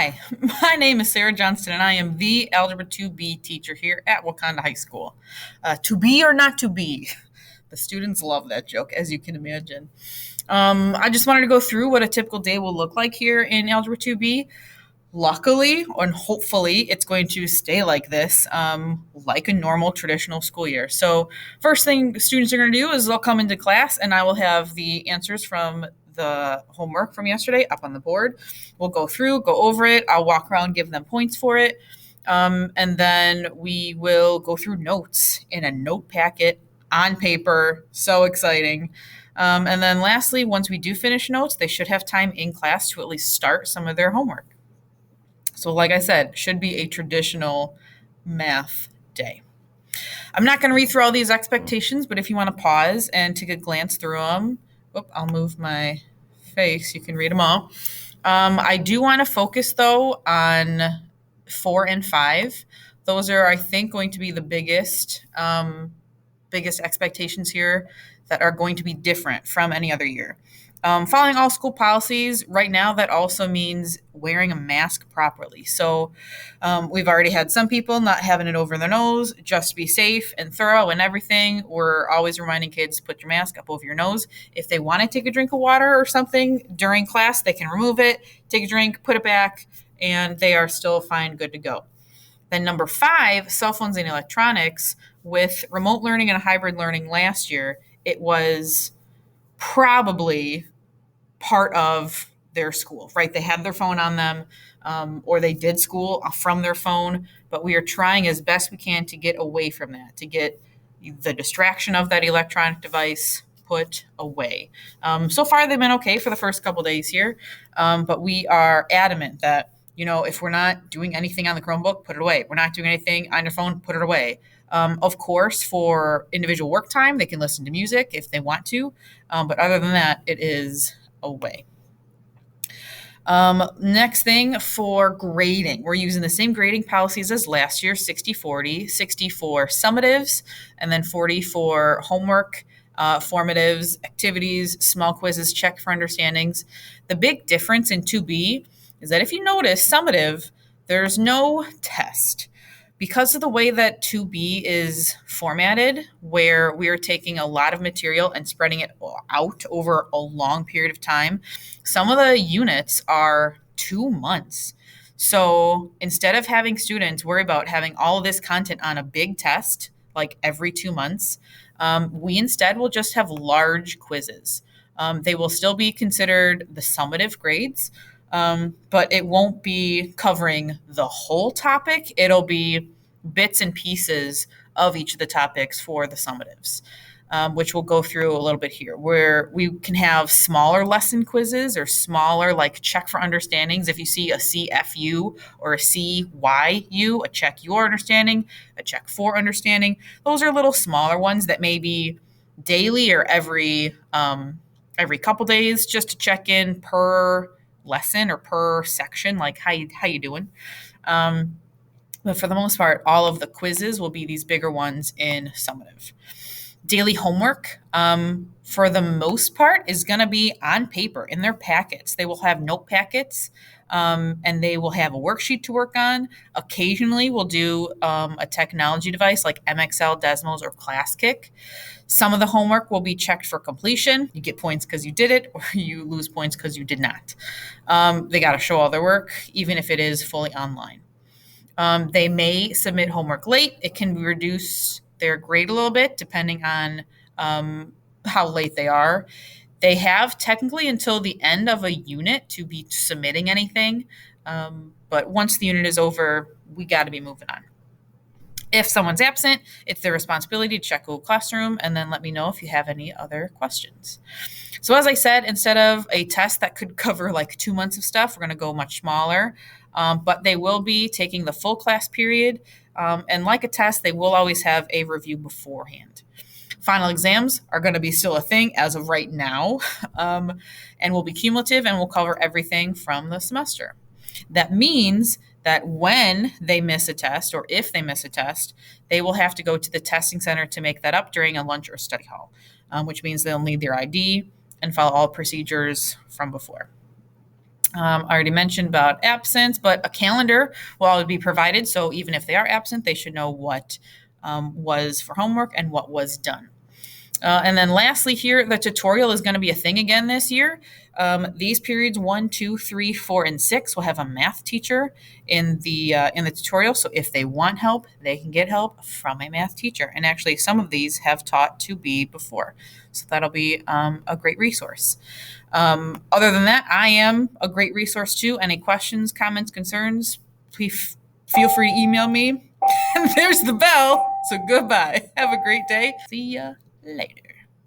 Hi, my name is Sarah Johnston, and I am the Algebra 2B teacher here at Wakanda High School. To be or not to be? The students love that joke, as you can imagine. I just wanted to go through what a typical day will look like here in Algebra 2B. Luckily, and hopefully, it's going to stay like this, like a normal traditional school year. So, first thing students are going to do is they'll come into class, and I will have the answers from the homework from yesterday up on the board. We'll go through, go over it. I'll walk around, give them points for it. And then we will go through notes in a note packet on paper. So exciting. And then lastly, once we do finish notes, they should have time in class to at least start some of their homework. So, like I said, should be a traditional math day. I'm not going to read through all these expectations, but if you want to pause and take a glance through them, I'll move my face. You can read them all. I do want to focus, though, on 4 and 5. Those are, I think, going to be the biggest expectations here that are going to be different from any other year. Following all school policies, right now, that also means wearing a mask properly. So we've already had some people not having it over their nose, just be safe and thorough and everything. We're always reminding kids to put your mask up over your nose. If they want to take a drink of water or something during class, they can remove it, take a drink, put it back, and they are still fine, good to go. Then number 5, cell phones and electronics. With remote learning and hybrid learning last year, it was probably part of their school, right? They had their phone on them, or they did school from their phone, but we are trying as best we can to get away from that, to get the distraction of that electronic device put away. So far, they've been okay for the first couple days here, but we are adamant that, if we're not doing anything on the Chromebook, put it away. We're not doing anything on your phone, put it away. Of course, for individual work time, they can listen to music if they want to. But other than that, it is away. Next thing for grading, we're using the same grading policies as last year, 60-40, 60 for summatives, and then 40 for homework, formatives, activities, small quizzes, check for understandings. The big difference in 2B is that if you notice summative, there's no test. Because of the way that 2B is formatted, where we are taking a lot of material and spreading it out over a long period of time, some of the units are 2 months. So instead of having students worry about having all of this content on a big test, like every 2 months, we instead will just have large quizzes. They will still be considered the summative grades, but it won't be covering the whole topic. It'll be bits and pieces of each of the topics for the summatives, which we'll go through a little bit here, where we can have smaller lesson quizzes or smaller, like check for understandings. If you see a CFU or a CYU, a check your understanding, a check for understanding, those are little smaller ones that may be daily or every couple days, just to check in per lesson or per section, like how you doing. But for the most part, all of the quizzes will be these bigger ones in summative. Daily homework, for the most part, is going to be on paper in their packets. They will have note packets, and they will have a worksheet to work on. Occasionally, we'll do a technology device like MXL, Desmos, or ClassKick. Some of the homework will be checked for completion. You get points because you did it, or you lose points because you did not. They got to show all their work, even if it is fully online. They may submit homework late. It can reduce their grade a little bit depending on how late they are. They have technically until the end of a unit to be submitting anything. But once the unit is over, we got to be moving on. If someone's absent, it's their responsibility to check Google Classroom and then let me know if you have any other questions. So as I said, instead of a test that could cover like 2 months of stuff, we're going to go much smaller. But they will be taking the full class period. And like a test, they will always have a review beforehand. Final exams are going to be still a thing as of right now, and will be cumulative and will cover everything from the semester. That means that when they miss a test, or if they miss a test, they will have to go to the testing center to make that up during a lunch or study hall, which means they'll need their ID and follow all procedures from before. I already mentioned about absence, but a calendar will always be provided. So even if they are absent, they should know what was for homework and what was done. And then lastly here, the tutorial is going to be a thing again this year. These periods 1, 2, 3, 4, and 6 will have a math teacher in the tutorial. So if they want help, they can get help from a math teacher. And actually, some of these have taught to be before. So that'll be a great resource. Other than that, I am a great resource too. Any questions, comments, concerns, please feel free to email me. And there's the bell. So goodbye. Have a great day. See ya later.